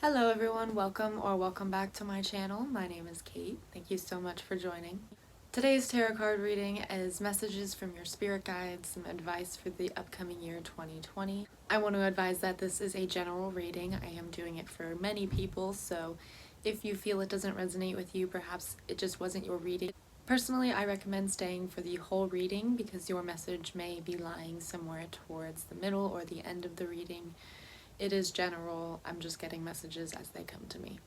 Hello everyone, welcome back to my channel. My name is Kate. Thank you so much for joining. Today's tarot card reading is messages from your spirit guides, some advice for the upcoming year 2020. I want to advise that this is a general reading. I am doing it for many people, so if you feel it doesn't resonate with you, perhaps it just wasn't your reading. Personally, I recommend staying for the whole reading because your message may be lying somewhere towards the middle or the end of the reading. It is general. I'm just getting messages as they come to me.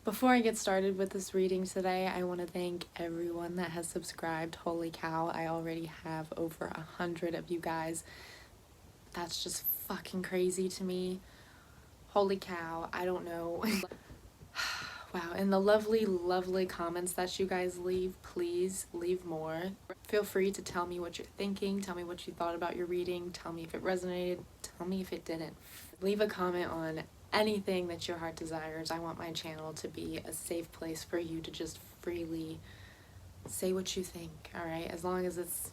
Before I get started with this reading today, I want to thank everyone that has subscribed. Holy cow, I already have over 100 of you guys. That's just fucking crazy to me. Holy cow, I don't know. Wow, and the lovely comments that you guys leave, please leave more. Feel free to tell me what you're thinking, tell me what you thought about your reading, tell me if it resonated, tell me if it didn't. Leave a comment on anything that your heart desires. I want my channel to be a safe place for you to just freely say what you think, alright? As long as it's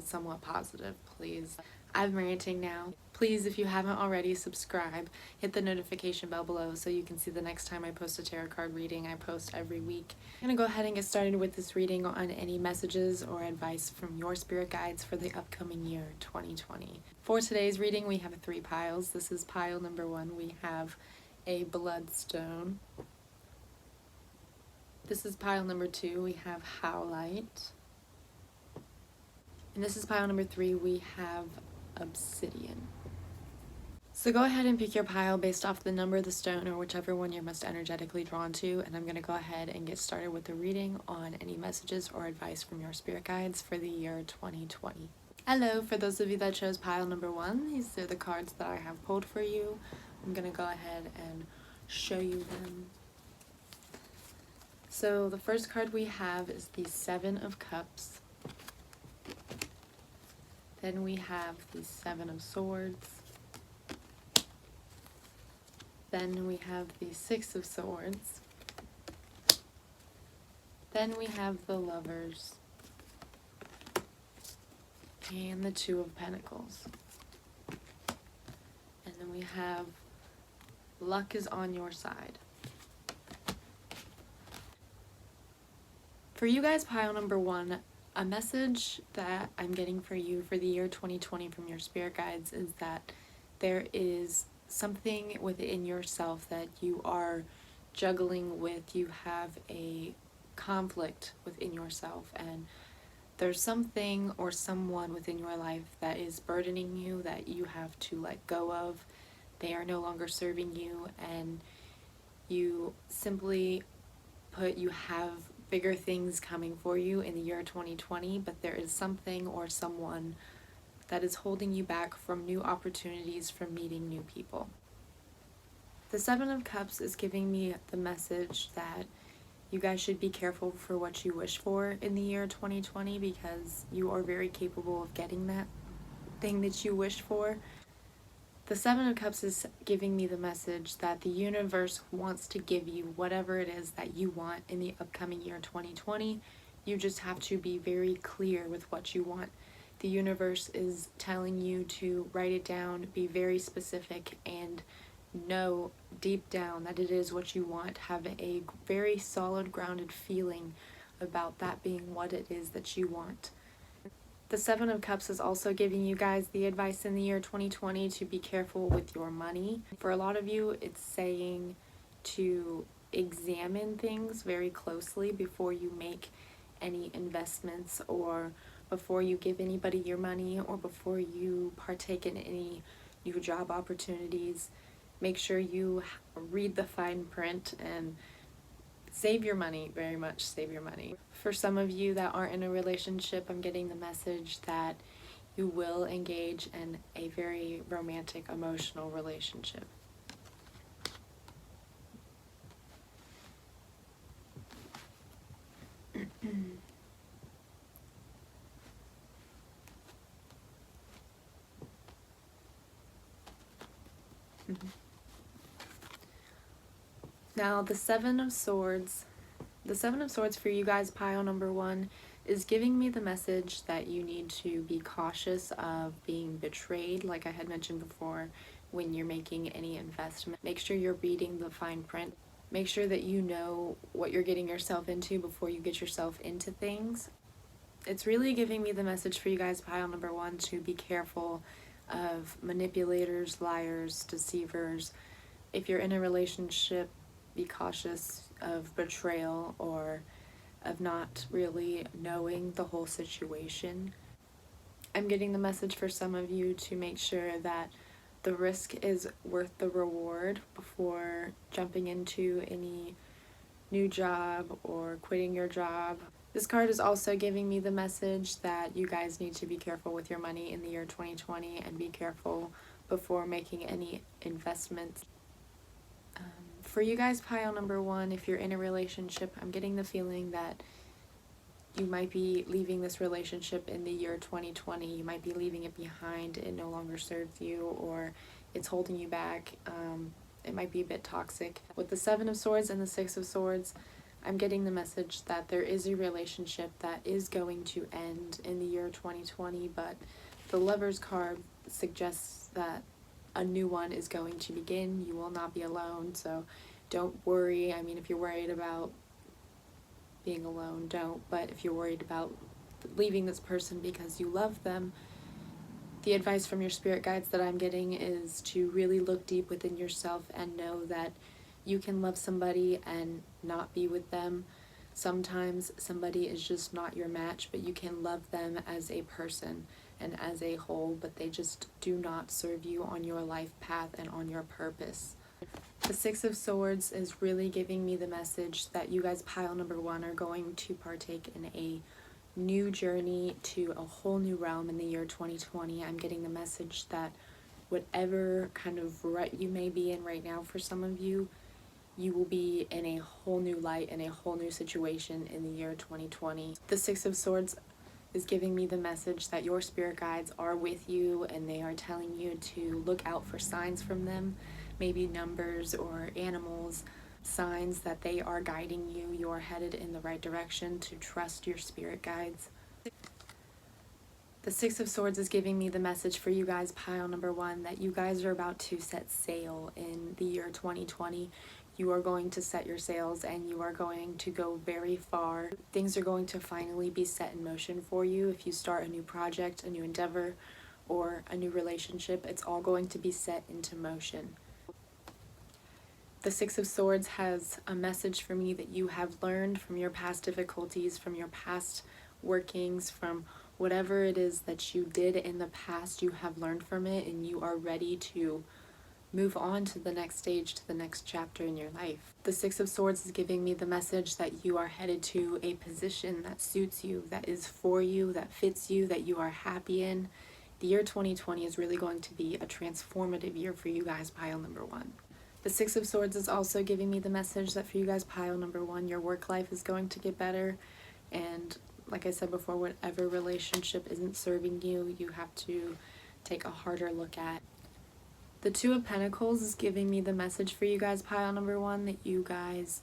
somewhat positive, please. I'm ranting now. Please, if you haven't already, subscribe. Hit the notification bell below so you can see the next time I post a tarot card reading. I post every week. I'm going to go ahead and get started with this reading on any messages or advice from your spirit guides for the upcoming year, 2020. For today's reading, we have 3 piles. This is pile number 1. We have a bloodstone. This is pile number 2. We have howlite. And this is pile number 3. We have obsidian. So go ahead and pick your pile based off the number of the stone or whichever one you're most energetically drawn to, and I'm going to go ahead and get started with the reading on any messages or advice from your spirit guides for the year 2020. Hello, for those of you that chose pile number 1, these are the cards that I have pulled for you. I'm going to go ahead and show you them. So the first card we have is the 7 of Cups. Then we have the 7 of Swords. Then we have the 6 of Swords. Then we have the Lovers. And the 2 of Pentacles. And then we have luck is on your side. For you guys, pile number 1, a message that I'm getting for you for the year 2020 from your spirit guides is that there is something within yourself that you are juggling with. You have a conflict within yourself, and there's something or someone within your life that is burdening you that you have to let go of. They are no longer serving you, and you simply put you have bigger things coming for you in the year 2020, but there is something or someone that is holding you back from new opportunities, from meeting new people. The 7 of Cups is giving me the message that you guys should be careful for what you wish for in the year 2020 because you are very capable of getting that thing that you wish for. The 7 of Cups is giving me the message that the universe wants to give you whatever it is that you want in the upcoming year 2020. You just have to be very clear with what you want. The universe is telling you to write it down, be very specific, and know deep down that it is what you want. Have a very solid, grounded feeling about that being what it is that you want. The 7 of Cups is also giving you guys the advice in the year 2020 to be careful with your money. For a lot of you, it's saying to examine things very closely before you make any investments, or before you give anybody your money, or before you partake in any new job opportunities. Make sure you read the fine print and save your money, very much save your money. For some of you that aren't in a relationship, I'm getting the message that you will engage in a very romantic, emotional relationship. Now, the 7 of Swords for you guys, pile number 1, is giving me the message that you need to be cautious of being betrayed, like I had mentioned before, when you're making any investment. Make sure you're reading the fine print. Make sure that you know what you're getting yourself into before you get yourself into things. It's really giving me the message for you guys, pile number one, to be careful of manipulators, liars, deceivers. If you're in a relationship, be cautious of betrayal or of not really knowing the whole situation. I'm getting the message for some of you to make sure that the risk is worth the reward before jumping into any new job or quitting your job. This card is also giving me the message that you guys need to be careful with your money in the year 2020 and be careful before making any investments. For you guys, pile number one, if you're in a relationship, I'm getting the feeling that you might be leaving this relationship in the year 2020. You might be leaving it behind. It no longer serves you, or it's holding you back. It might be a bit toxic. With the Seven of Swords and the Six of Swords, I'm getting the message that there is a relationship that is going to end in the year 2020, but the Lover's card suggests that a new one is going to begin. You will not be alone, so don't worry. I mean, if you're worried about being alone, don't. But if you're worried about leaving this person because you love them, the advice from your spirit guides that I'm getting is to really look deep within yourself and know that you can love somebody and not be with them. Sometimes somebody is just not your match, but you can love them as a person and as a whole, but they just do not serve you on your life path and on your purpose. The Six of Swords is really giving me the message that you guys, pile number one, are going to partake in a new journey to a whole new realm in the year 2020. I'm getting the message that whatever kind of rut you may be in right now, for some of you, you will be in a whole new light, in a whole new situation in the year 2020. The Six of Swords is giving me the message that your spirit guides are with you and they are telling you to look out for signs from them, maybe numbers or animals, signs that they are guiding you. You're headed in the right direction, to trust your spirit guides. The Six of Swords is giving me the message for you guys, pile number one, that you guys are about to set sail in the year 2020. You are going to set your sails and you are going to go very far. Things are going to finally be set in motion for you. If you start a new project, a new endeavor, or a new relationship, it's all going to be set into motion. The Six of Swords has a message for me that you have learned from your past difficulties, from your past workings, from whatever it is that you did in the past. You have learned from it and you are ready to move on to the next stage, to the next chapter in your life. The Six of Swords is giving me the message that you are headed to a position that suits you, that is for you, that fits you, that you are happy in. The year 2020 is really going to be a transformative year for you guys, pile number one. The Six of Swords is also giving me the message that for you guys, pile number one, your work life is going to get better. And like I said before, whatever relationship isn't serving you, you have to take a harder look at. The Two of Pentacles is giving me the message for you guys, pile number one, that you guys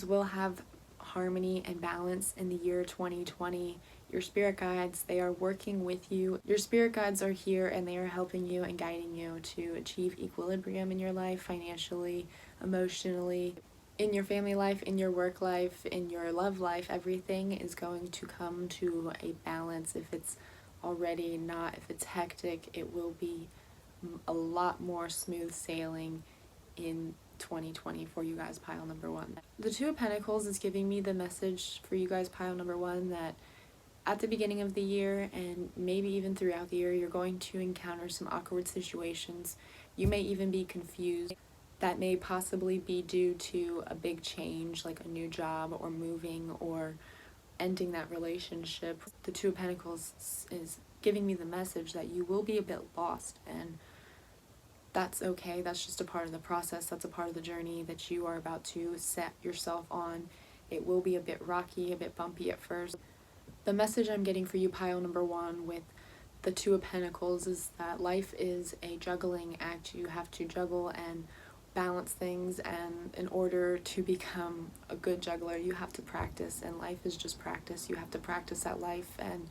will have harmony and balance in the year 2020. Your spirit guides, they are working with you. Your spirit guides are here and they are helping you and guiding you to achieve equilibrium in your life, financially, emotionally, in your family life, in your work life, in your love life. Everything is going to come to a balance. If it's already not, if it's hectic, it will be a lot more smooth sailing in 2020 for you guys, pile number one. The Two of Pentacles is giving me the message for you guys, pile number one, that at the beginning of the year and maybe even throughout the year, you're going to encounter some awkward situations. You may even be confused. That may possibly be due to a big change, like a new job or moving or ending that relationship. The Two of Pentacles is giving me the message that you will be a bit lost, and that's okay. That's just a part of the process. That's a part of the journey that you are about to set yourself on. It will be a bit rocky, a bit bumpy at first. The message I'm getting for you, pile number one, with the Two of Pentacles is that life is a juggling act. You have to juggle and balance things, and in order to become a good juggler, you have to practice, and life is just practice. You have to practice at life, and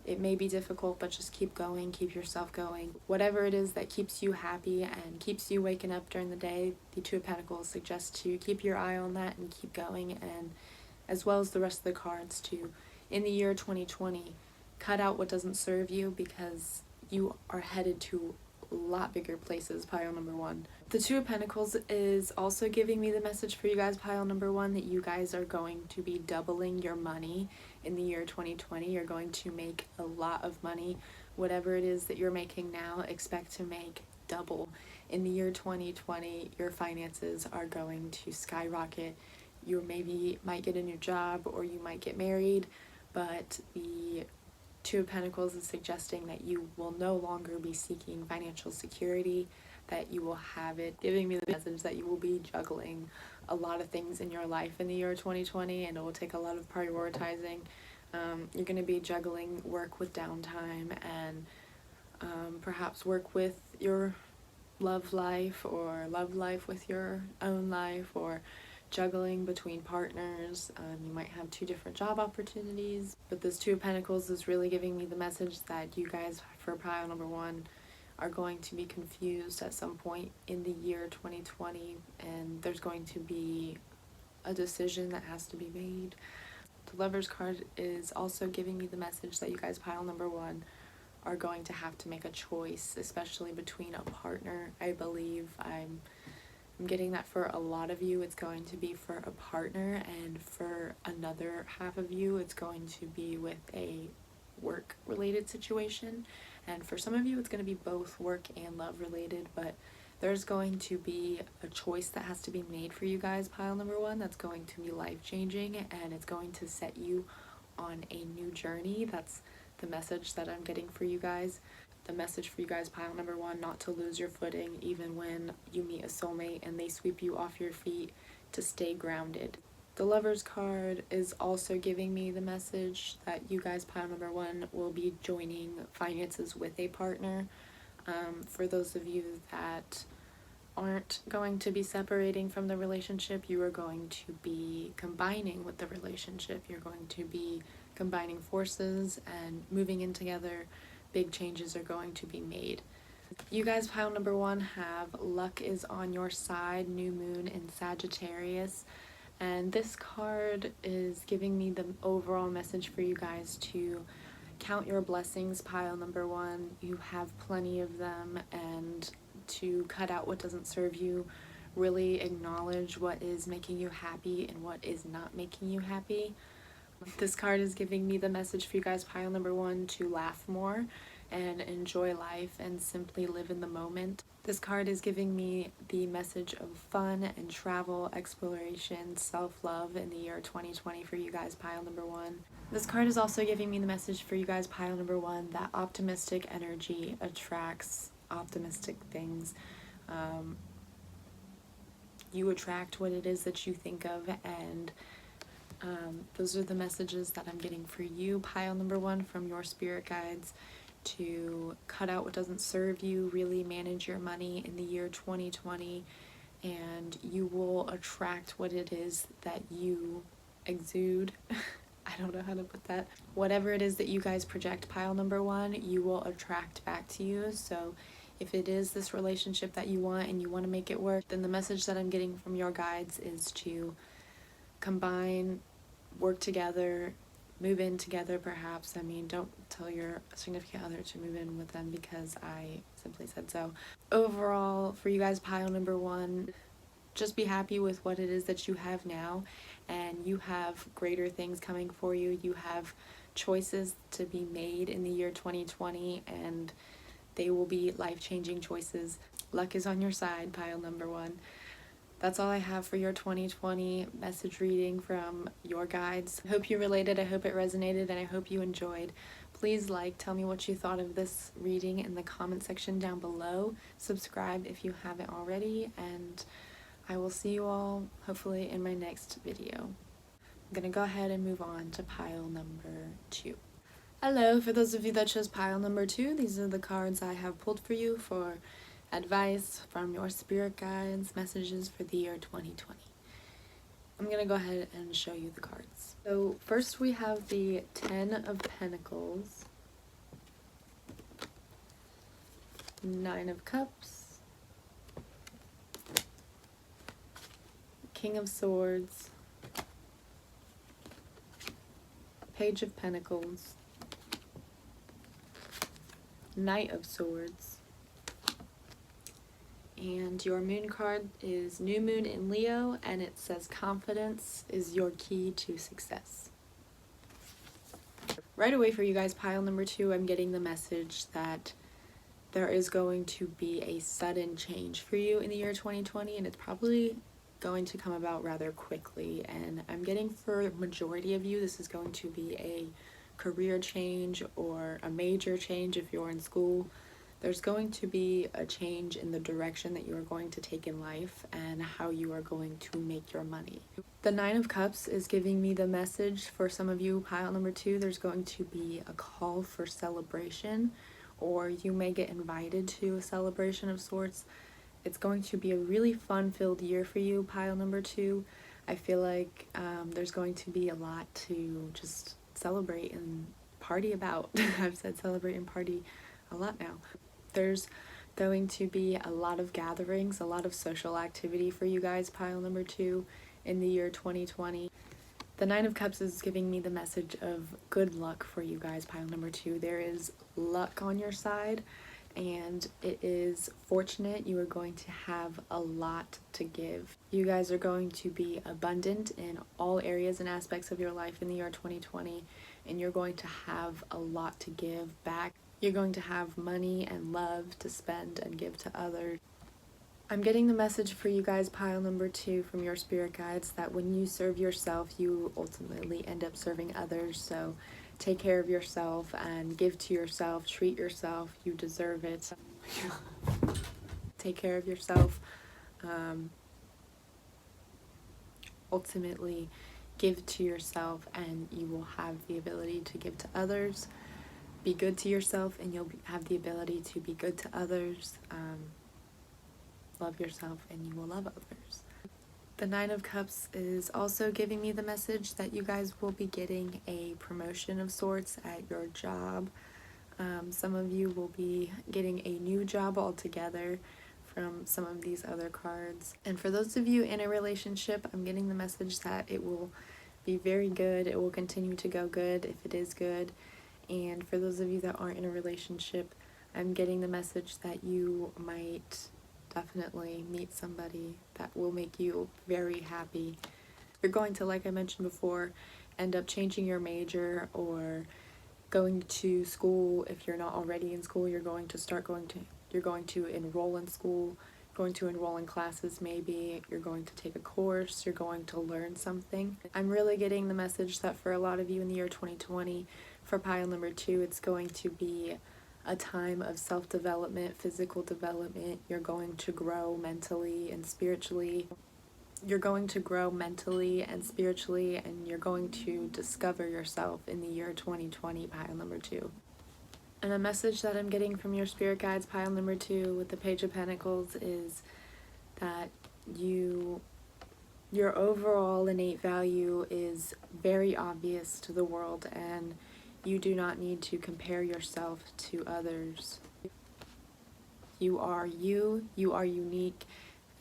It may be difficult, but just keep going, keep yourself going. Whatever it is that keeps you happy and keeps you waking up during the day, the Two of Pentacles suggests to keep your eye on that and keep going, and as well as the rest of the cards to, in the year 2020, cut out what doesn't serve you, because you are headed to a lot bigger places, pile number one. The Two of Pentacles is also giving me the message for you guys, pile number one, that you guys are going to be doubling your money in the year 2020. You're going to make a lot of money. Whatever it is that you're making now, expect to make double. In the year 2020, your finances are going to skyrocket. You maybe might get a new job, or you might get married, but the Two of Pentacles is suggesting that you will no longer be seeking financial security, that you will have it, giving me the message that you will be juggling a lot of things in your life in the year 2020, and it will take a lot of prioritizing. You're going to be juggling work with downtime, and perhaps work with your love life, or love life with your own life, or juggling between partners. You might have two different job opportunities, but this Two of Pentacles is really giving me the message that you guys, for pile number one, are going to be confused at some point in the year 2020, and there's going to be a decision that has to be made. The Lover's card is also giving me the message that you guys, pile number one, are going to have to make a choice, especially between a partner. I believe I'm getting that for a lot of you, it's going to be for a partner, and for another half of you, it's going to be with a work-related situation, and for some of you, it's going to be both work and love-related, but there's going to be a choice that has to be made for you guys, pile number one, that's going to be life-changing, and it's going to set you on a new journey. That's the message that I'm getting for you guys. The message for you guys, pile number one, not to lose your footing even when you meet a soulmate and they sweep you off your feet, to stay grounded. The Lover's card is also giving me the message that you guys, pile number one, will be joining finances with a partner. For those of you that aren't going to be separating from the relationship, you are going to be combining with the relationship. You're going to be combining forces and moving in together. Big changes are going to be made. You guys, pile number one, have luck is on your side, new moon in Sagittarius, and this card is giving me the overall message for you guys to count your blessings, pile number one. You have plenty of them, and to cut out what doesn't serve you. Really acknowledge what is making you happy and what is not making you happy. This card is giving me the message for you guys, pile number one, to laugh more and enjoy life and simply live in the moment. This card is giving me the message of fun and travel, exploration, self-love in the year 2020 for you guys, pile number one. This card is also giving me the message for you guys, pile number one, that optimistic energy attracts optimistic things. You attract what it is that you think of, and those are the messages that I'm getting for you, pile number one, from your spirit guides, to cut out what doesn't serve you, really manage your money in the year 2020, and you will attract what it is that you exude. I don't know how to put that. Whatever it is that you guys project, pile number one, you will attract back to you. So if it is this relationship that you want and you want to make it work, then the message that I'm getting from your guides is to combine, work together, move in together perhaps. I mean, don't tell your significant other to move in with them because I simply said so. Overall, for you guys, pile number one, just be happy with what it is that you have now, and you have greater things coming for you. You have choices to be made in the year 2020, and they will be life-changing choices. Luck is on your side, pile number one. That's all I have for your 2020 message reading from your guides. I hope you related, I hope it resonated, and I hope you enjoyed. Please tell me what you thought of this reading in the comment section down below. Subscribe if you haven't already, and I will see you all hopefully in my next video. I'm gonna go ahead and move on to pile number two. Hello, for those of you that chose pile number two, these are the cards I have pulled for you for advice from your spirit guides, messages for the year 2020. I'm going to go ahead and show you the cards. So first we have the 10 of Pentacles, Nine of Cups, King of Swords, Page of Pentacles, Knight of Swords, and your moon card is New Moon in Leo, and it says confidence is your key to success. Right away for you guys, pile number 2, I'm getting the message that there is going to be a sudden change for you in the year 2020, and it's probably going to come about rather quickly. And I'm getting for the majority of you, this is going to be a career change or a major change if you're in school. There's going to be a change in the direction that you are going to take in life and how you are going to make your money. The Nine of Cups is giving me the message for some of you, pile number 2, there's going to be a call for celebration, or you may get invited to a celebration of sorts. It's going to be a really fun-filled year for you, pile number 2. I feel like there's going to be a lot to just celebrate and party about. I've said celebrate and party a lot now. There's going to be a lot of gatherings, a lot of social activity for you guys, pile number 2, in the year 2020. The Nine of Cups is giving me the message of good luck for you guys, pile number 2. There is luck on your side, and it is fortunate. You are going to have a lot to give. You guys are going to be abundant in all areas and aspects of your life in the year 2020, and you're going to have a lot to give back. You're going to have money and love to spend and give to others. I'm getting the message for you guys, pile number 2, from your spirit guides, that when you serve yourself, you ultimately end up serving others. So take care of yourself and give to yourself, treat yourself, you deserve it. Take care of yourself. Ultimately, give to yourself and you will have the ability to give to others. Be good to yourself and you'll have the ability to be good to others. Love yourself and you will love others. The Nine of Cups is also giving me the message that you guys will be getting a promotion of sorts at your job. Some of you will be getting a new job altogether from some of these other cards. And for those of you in a relationship, I'm getting the message that it will be very good. It will continue to go good if it is good. And for those of you that aren't in a relationship, I'm getting the message that you might definitely meet somebody that will make you very happy. You're going to, like I mentioned before, end up changing your major or going to school. If you're not already in school, you're going to enroll in school, going to enroll in classes maybe, you're going to take a course, you're going to learn something. I'm really getting the message that for a lot of you in the year 2020, for pile number 2, it's going to be a time of self-development, physical development. You're going to grow mentally and spiritually. You're going to grow mentally and spiritually, and you're going to discover yourself in the year 2020, pile number 2. And a message that I'm getting from your spirit guides, pile number 2, with the Page of Pentacles, is that your overall innate value is very obvious to the world, and you do not need to compare yourself to others. You are you, you are unique,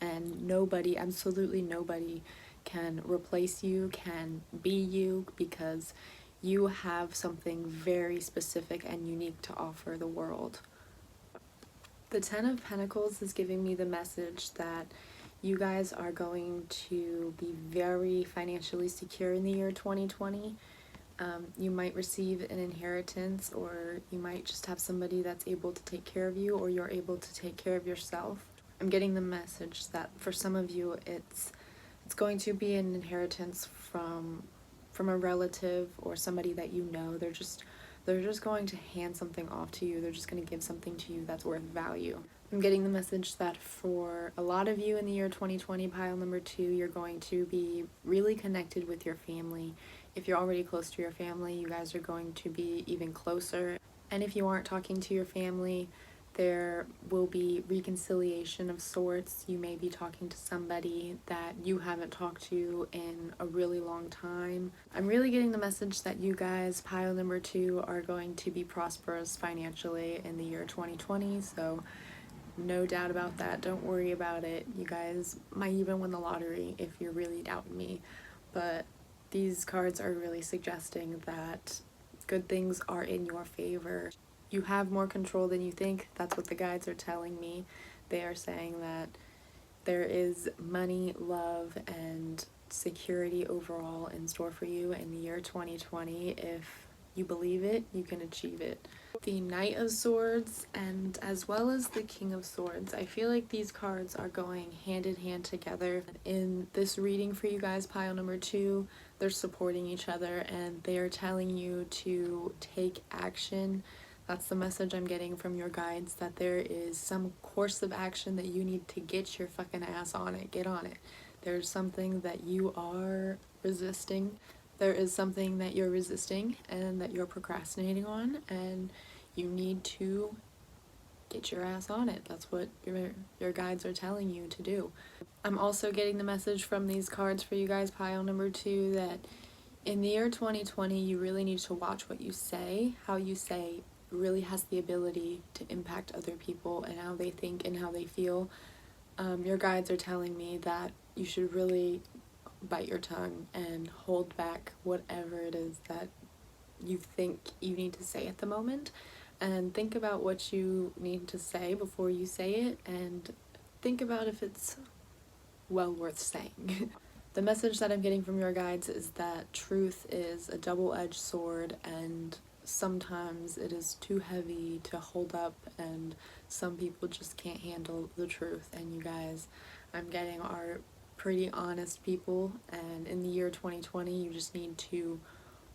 and nobody, absolutely nobody, can replace you, can be you, because you have something very specific and unique to offer the world. The Ten of Pentacles is giving me the message that you guys are going to be very financially secure in the year 2020. You might receive an inheritance, or you might just have somebody that's able to take care of you, or you're able to take care of yourself. I'm getting the message that for some of you it's going to be an inheritance from a relative or somebody that you know. They're just going to hand something off to you. They're just going to give something to you that's worth value. I'm getting the message that for a lot of you in the year 2020, pile number 2, you're going to be really connected with your family. If you're already close to your family, you guys are going to be even closer. And if you aren't talking to your family, there will be reconciliation of sorts. You may be talking to somebody that you haven't talked to in a really long time. I'm really getting the message that you guys, pile number 2, are going to be prosperous financially in the year 2020. So No doubt about that. Don't worry about it. You guys might even win the lottery if you're really doubting me. But these cards are really suggesting that good things are in your favor. You have more control than you think. That's what the guides are telling me. They are saying that there is money, love, and security overall in store for you in the year 2020. If you believe it, you can achieve it. The Knight of Swords and as well as the King of Swords. I feel like these cards are going hand in hand together. In this reading for you guys, pile number 2, they're supporting each other and they are telling you to take action. That's the message I'm getting from your guides, that there is some course of action that you need to get your fucking ass on it. Get on it. There's something that you are resisting. There is something that you're resisting and that you're procrastinating on, and you need to get your ass on it. That's what your guides are telling you to do. I'm also getting the message from these cards for you guys, pile number 2, that in the year 2020, you really need to watch what you say. How you say really has the ability to impact other people and how they think and how they feel. Your guides are telling me that you should really bite your tongue and hold back whatever it is that you think you need to say at the moment, and think about what you need to say before you say it, and think about if it's well worth saying. The message that I'm getting from your guides is that truth is a double-edged sword, and sometimes it is too heavy to hold up, and some people just can't handle the truth, and you guys, I'm getting, are pretty honest people, and in the year 2020 you just need to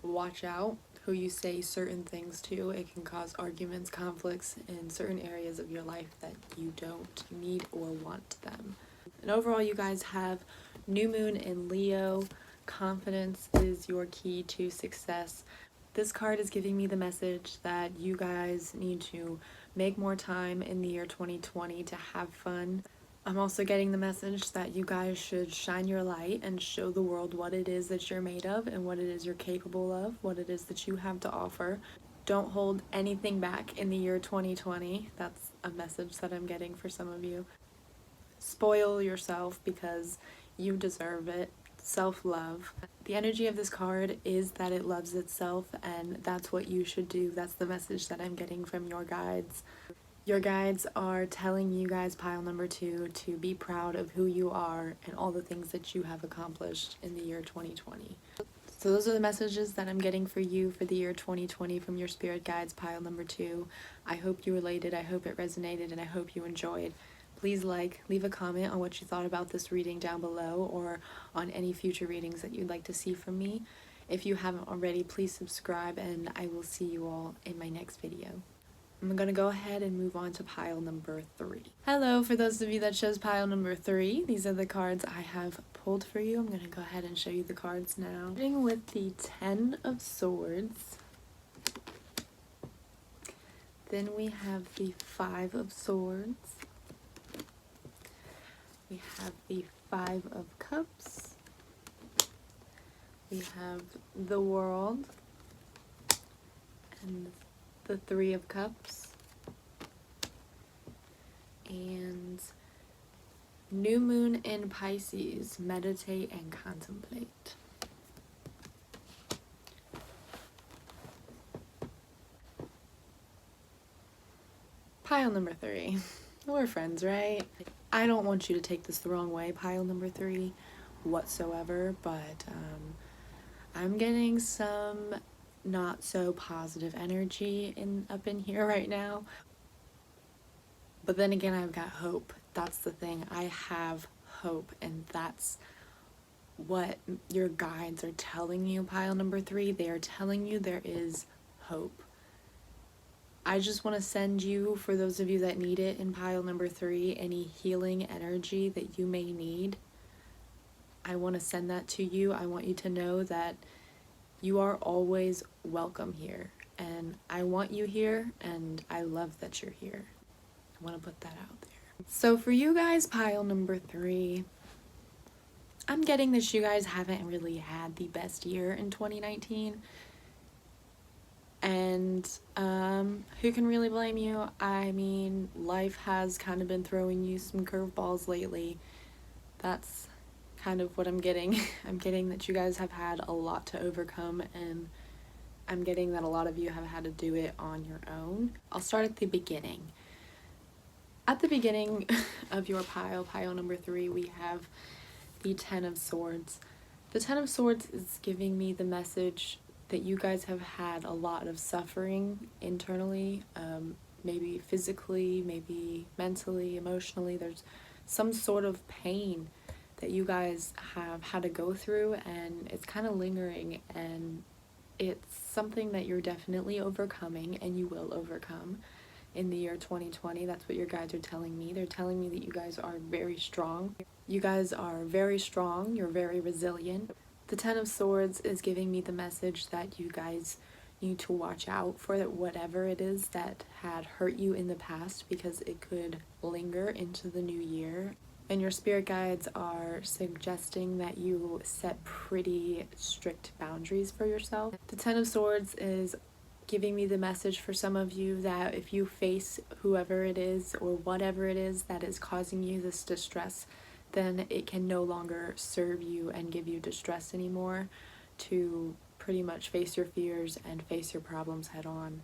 watch out who you say certain things to. It can cause arguments, conflicts in certain areas of your life that you don't need or want them. And overall, you guys have new moon in Leo. Confidence is your key to success. This card is giving me the message that you guys need to make more time in the year 2020 to have fun. I'm also getting the message that you guys should shine your light and show the world what it is that you're made of and what it is you're capable of, what it is that you have to offer. Don't hold anything back in the year 2020. That's a message that I'm getting for some of you. Spoil yourself because you deserve it. Self-love. The energy of this card is that it loves itself, and that's what you should do. That's the message that I'm getting from your guides. Your guides are telling you guys, pile number 2, to be proud of who you are and all the things that you have accomplished in the year 2020. So those are the messages that I'm getting for you for the year 2020 from your spirit guides, pile number 2. I hope you related, I hope it resonated, and I hope you enjoyed. Please leave a comment on what you thought about this reading down below, or on any future readings that you'd like to see from me. If you haven't already, please subscribe, and I will see you all in my next video. I'm going to go ahead and move on to pile number 3. Hello, for those of you that chose pile number 3, these are the cards I have pulled for you. I'm going to go ahead and show you the cards now. Starting with the 10 of Swords. Then we have the 5 of Swords. We have the 5 of Cups. We have the World. And the 3 of Cups, and new moon in Pisces, meditate and contemplate. Pile number 3. We're friends, right? I don't want you to take this the wrong way, pile number 3, whatsoever, but I'm getting some not so positive energy up in here right now. But then again, I've got hope. That's the thing. I have hope, and that's what your guides are telling you, pile number 3. They are telling you there is hope. I just want to send you, for those of you that need it in pile number 3, any healing energy that you may need. I want to send that to you. I want you to know that you are always welcome here, and I want you here, and I love that you're here. I want to put that out there. So for you guys, pile number 3, I'm getting that you guys haven't really had the best year in 2019. And who can really blame you? I mean, life has kind of been throwing you some curveballs lately. That's kind of what I'm getting. I'm getting that you guys have had a lot to overcome, and I'm getting that a lot of you have had to do it on your own. I'll start at the beginning. At the beginning of your pile number 3, we have the Ten of Swords. The Ten of Swords is giving me the message that you guys have had a lot of suffering internally, maybe physically, maybe mentally, emotionally. There's some sort of pain that you guys have had to go through, and it's kind of lingering, and it's something that you're definitely overcoming, and you will overcome in the year 2020. That's what your guides are telling me. They're telling me that you guys are very strong. You guys are very strong. You're very resilient. The Ten of Swords is giving me the message that you guys need to watch out for that whatever it is that had hurt you in the past, because it could linger into the new year. And your spirit guides are suggesting that you set pretty strict boundaries for yourself. The Ten of Swords is giving me the message for some of you that if you face whoever it is or whatever it is that is causing you this distress, then it can no longer serve you and give you distress anymore, to pretty much face your fears and face your problems head on.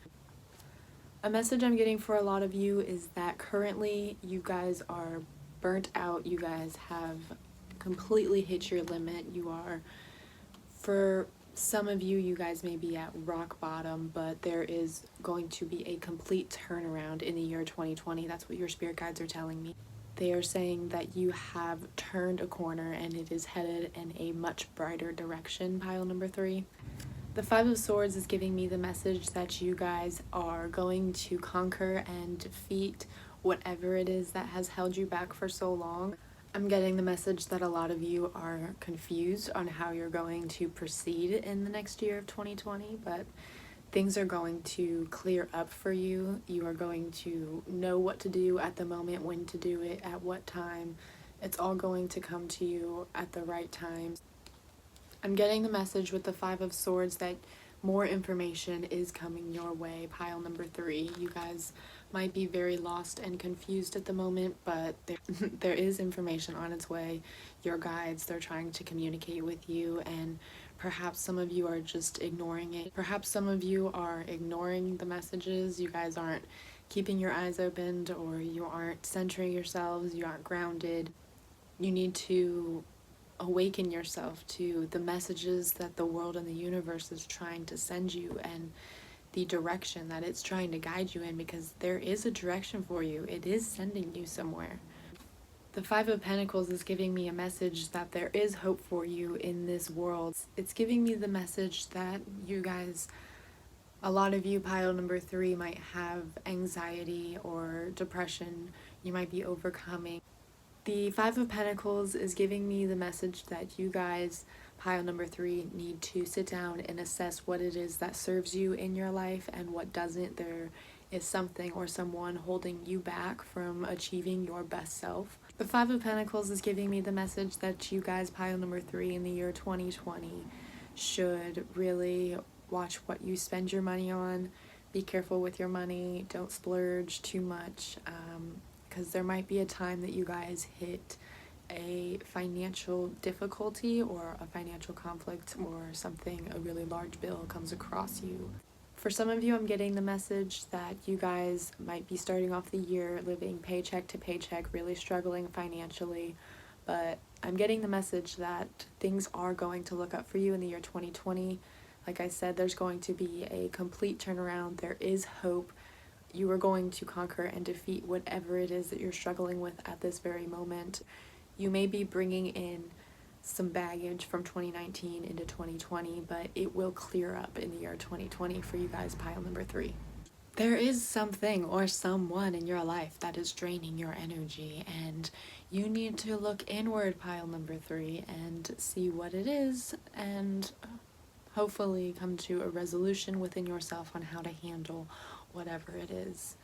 A message I'm getting for a lot of you is that currently you guys are burnt out. You guys have completely hit your limit. You are, for some of you, you guys may be at rock bottom, but there is going to be a complete turnaround in the year 2020. That's what your spirit guides are telling me. They are saying that you have turned a corner and it is headed in a much brighter direction, pile number 3. The Five of Swords is giving me the message that you guys are going to conquer and defeat whatever it is that has held you back for so long. I'm getting the message that a lot of you are confused on how you're going to proceed in the next year of 2020, but things are going to clear up for you. You are going to know what to do at the moment, when to do it, at what time. It's all going to come to you at the right time. I'm getting the message with the Five of Swords that more information is coming your way, pile number 3. You guys might be very lost and confused at the moment, but there is information on its way. Your guides, they're trying to communicate with you, and perhaps some of you are just ignoring it. Perhaps some of you are ignoring the messages. You guys aren't keeping your eyes opened, or you aren't centering yourselves, you aren't grounded. You need to awaken yourself to the messages that the world and the universe is trying to send you, and the direction that it's trying to guide you in, because there is a direction for you. It is sending you somewhere. The Five of Pentacles is giving me a message that there is hope for you in this world. It's giving me the message that you guys, a lot of you, pile number 3, might have anxiety or depression. You might be overcoming. The Five of Pentacles is giving me the message that you guys, pile number 3, need to sit down and assess what it is that serves you in your life and what doesn't. There is something or someone holding you back from achieving your best self. The Five of Pentacles is giving me the message that you guys, pile number 3, in the year 2020 should really watch what you spend your money on. Be careful with your money. Don't splurge too much. Because there might be a time that you guys hit a financial difficulty or a financial conflict, or something, a really large bill comes across you. For some of you, I'm getting the message that you guys might be starting off the year living paycheck to paycheck, really struggling financially, but I'm getting the message that things are going to look up for you in the year 2020. Like I said, there's going to be a complete turnaround. There is hope. You are going to conquer and defeat whatever it is that you're struggling with at this very moment. You may be bringing in some baggage from 2019 into 2020, but it will clear up in the year 2020 for you guys, pile number 3. There is something or someone in your life that is draining your energy, and you need to look inward, pile number 3, and see what it is, and hopefully come to a resolution within yourself on how to handle whatever it is.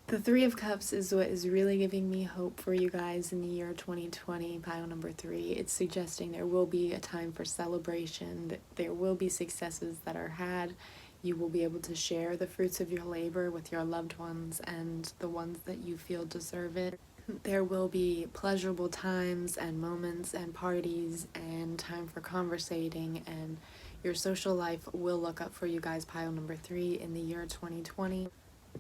The Three of Cups is what is really giving me hope for you guys in the year 2020, pile number 3. It's suggesting there will be a time for celebration, that there will be successes that are had. You will be able to share the fruits of your labor with your loved ones and the ones that you feel deserve it. There will be pleasurable times and moments and parties and time for conversating, and your social life will look up for you guys, pile number 3, in the year 2020.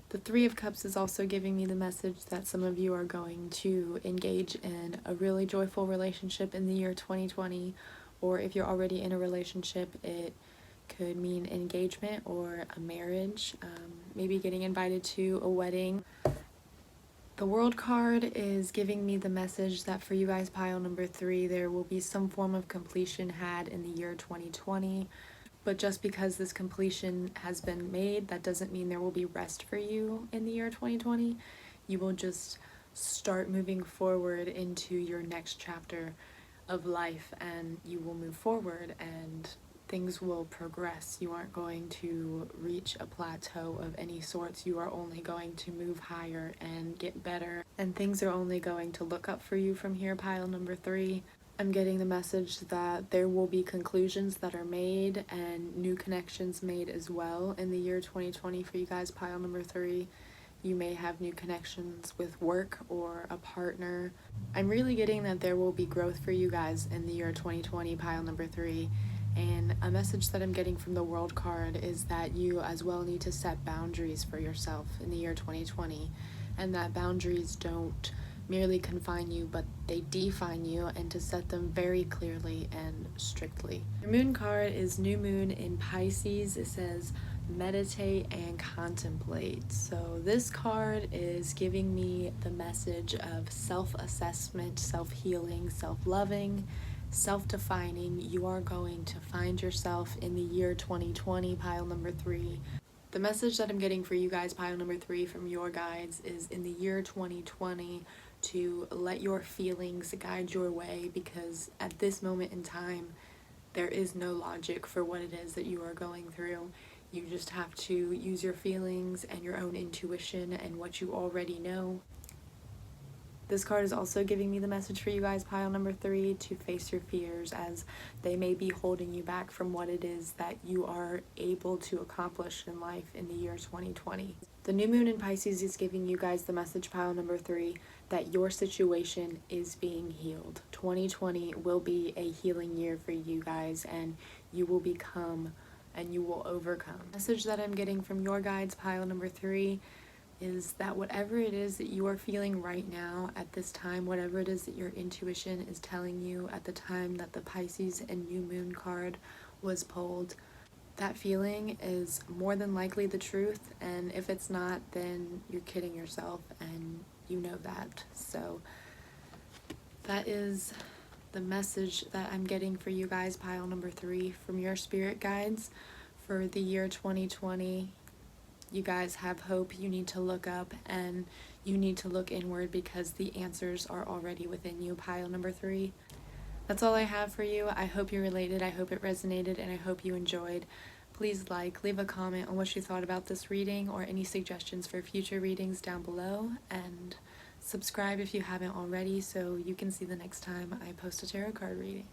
The Three of Cups is also giving me the message that some of you are going to engage in a really joyful relationship in the year 2020, or if you're already in a relationship, it could mean engagement or a marriage, maybe getting invited to a wedding. The World card is giving me the message that for you guys, pile number 3, there will be some form of completion had in the year 2020. But just because this completion has been made, that doesn't mean there will be rest for you in the year 2020. You will just start moving forward into your next chapter of life, and you will move forward and things will progress. You aren't going to reach a plateau of any sorts. You are only going to move higher and get better, and things are only going to look up for you from here, pile number 3. I'm getting the message that there will be conclusions that are made and new connections made as well in the year 2020 for you guys, pile number 3. You may have new connections with work or a partner. I'm really getting that there will be growth for you guys in the year 2020, pile number 3. And a message that I'm getting from the World card is that you as well need to set boundaries for yourself in the year 2020, and that boundaries don't merely confine you, but they define you, and to set them very clearly and strictly. Your Moon card is New Moon in Pisces. It says meditate and contemplate. So this card is giving me the message of self-assessment, self-healing, self-loving, self-defining. You are going to find yourself in the year 2020, pile number 3. The message that I'm getting for you guys, pile number 3, from your guides is in the year 2020 to let your feelings guide your way, because at this moment in time, there is no logic for what it is that you are going through. You just have to use your feelings and your own intuition and what you already know. This card is also giving me the message for you guys, pile number 3, to face your fears, as they may be holding you back from what it is that you are able to accomplish in life in the year 2020. The New Moon in Pisces is giving you guys the message, pile number 3, that your situation is being healed. 2020 will be a healing year for you guys, and you will become and you will overcome. The message that I'm getting from your guides, pile number 3, is that whatever it is that you are feeling right now at this time, whatever it is that your intuition is telling you at the time that the Pisces and New Moon card was pulled, that feeling is more than likely the truth, and if it's not, then you're kidding yourself, and you know that. So that is the message that I'm getting for you guys, pile number 3, from your spirit guides for the year 2020. You guys have hope. You need to look up and you need to look inward, because the answers are already within you, pile number 3. That's all I have for you. I hope you related, I hope it resonated, and I hope you enjoyed. Please leave a comment on what you thought about this reading or any suggestions for future readings down below, and subscribe if you haven't already so you can see the next time I post a tarot card reading.